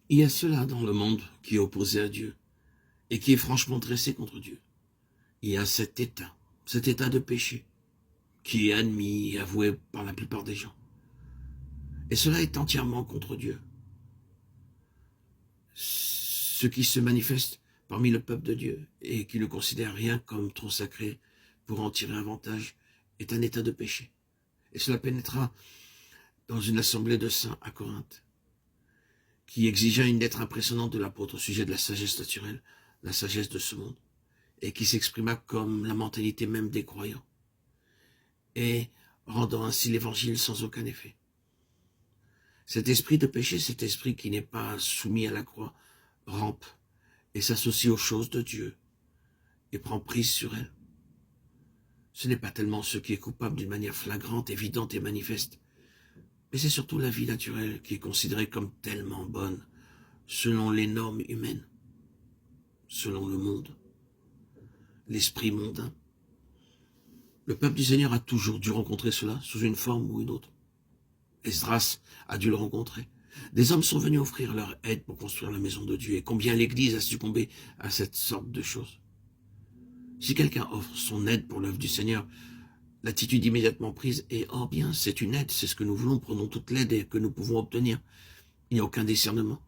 Il y a cela dans le monde qui est opposé à Dieu et qui est franchement dressé contre Dieu. Il y a cet état de péché qui est admis et avoué par la plupart des gens. Et cela est entièrement contre Dieu. Ce qui se manifeste parmi le peuple de Dieu et qui ne considère rien comme trop sacré pour en tirer avantage est un état de péché. Et cela pénétra dans une assemblée de saints à Corinthe, qui exigea une lettre impressionnante de l'apôtre au sujet de la sagesse naturelle, la sagesse de ce monde, et qui s'exprima comme la mentalité même des croyants, et rendant ainsi l'évangile sans aucun effet. Cet esprit de péché, cet esprit qui n'est pas soumis à la croix, rampe et s'associe aux choses de Dieu et prend prise sur elles. Ce n'est pas tellement ce qui est coupable d'une manière flagrante, évidente et manifeste, mais c'est surtout la vie naturelle qui est considérée comme tellement bonne, selon les normes humaines, selon le monde, l'esprit mondain. Le peuple du Seigneur a toujours dû rencontrer cela, sous une forme ou une autre. Esdras a dû le rencontrer. Des hommes sont venus offrir leur aide pour construire la maison de Dieu, et combien l'Église a succombé à cette sorte de choses. Si quelqu'un offre son aide pour l'œuvre du Seigneur, l'attitude immédiatement prise est « Oh bien, c'est une aide, c'est ce que nous voulons, prenons toute l'aide que nous pouvons obtenir. » Il n'y a aucun discernement.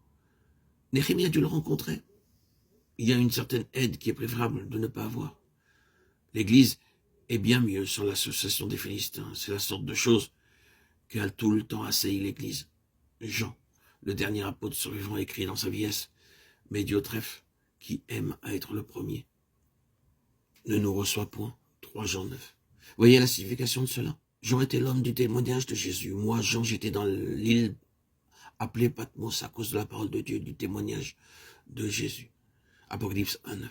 Néhémie a dû le rencontrer. Il y a une certaine aide qui est préférable de ne pas avoir. L'Église est bien mieux sans l'association des Philistins. C'est la sorte de chose qui a tout le temps assailli l'Église. Jean, le dernier apôtre survivant, écrit dans sa vieillesse, « Mais Diotrephe, qui aime à être le premier, ne nous reçoit point. » 3 Jean 9. Voyez la signification de cela. Jean était l'homme du témoignage de Jésus. Moi, Jean, j'étais dans l'île appelée Patmos à cause de la parole de Dieu, du témoignage de Jésus. Apocalypse 1:9.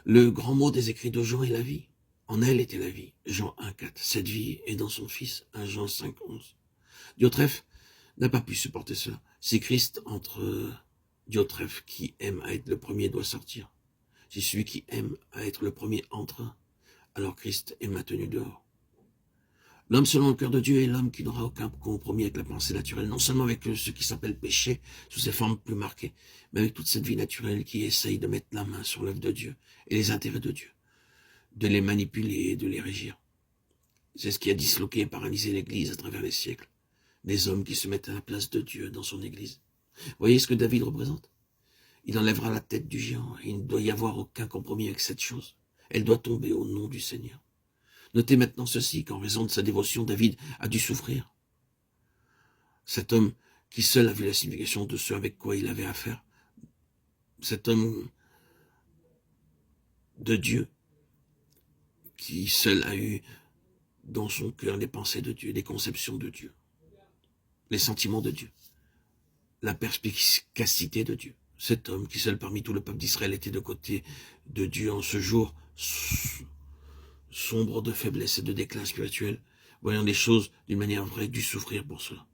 Le grand mot des écrits de Jean est la vie. En elle était la vie. Jean 1:4. Cette vie est dans son Fils. 1 Jean 5:11. Diotrephe n'a pas pu supporter cela. C'est Christ entre Diotrephe qui aime à être le premier doit sortir. Si celui qui aime à être le premier entre, alors Christ est maintenu dehors. L'homme selon le cœur de Dieu est l'homme qui n'aura aucun compromis avec la pensée naturelle, non seulement avec ce qui s'appelle péché, sous ses formes plus marquées, mais avec toute cette vie naturelle qui essaye de mettre la main sur l'œuvre de Dieu et les intérêts de Dieu, de les manipuler et de les régir. C'est ce qui a disloqué et paralysé l'Église à travers les siècles. Des hommes qui se mettent à la place de Dieu dans son Église. Voyez ce que David représente? Il enlèvera la tête du géant et il ne doit y avoir aucun compromis avec cette chose. Elle doit tomber au nom du Seigneur. Notez maintenant ceci, qu'en raison de sa dévotion, David a dû souffrir. Cet homme qui seul a vu la signification de ce avec quoi il avait affaire, cet homme de Dieu, qui seul a eu dans son cœur les pensées de Dieu, les conceptions de Dieu, les sentiments de Dieu, la perspicacité de Dieu. Cet homme qui seul parmi tout le peuple d'Israël était de côté de Dieu en ce jour sombre de faiblesse et de déclin spirituel, voyant les choses d'une manière vraie, dut souffrir pour cela.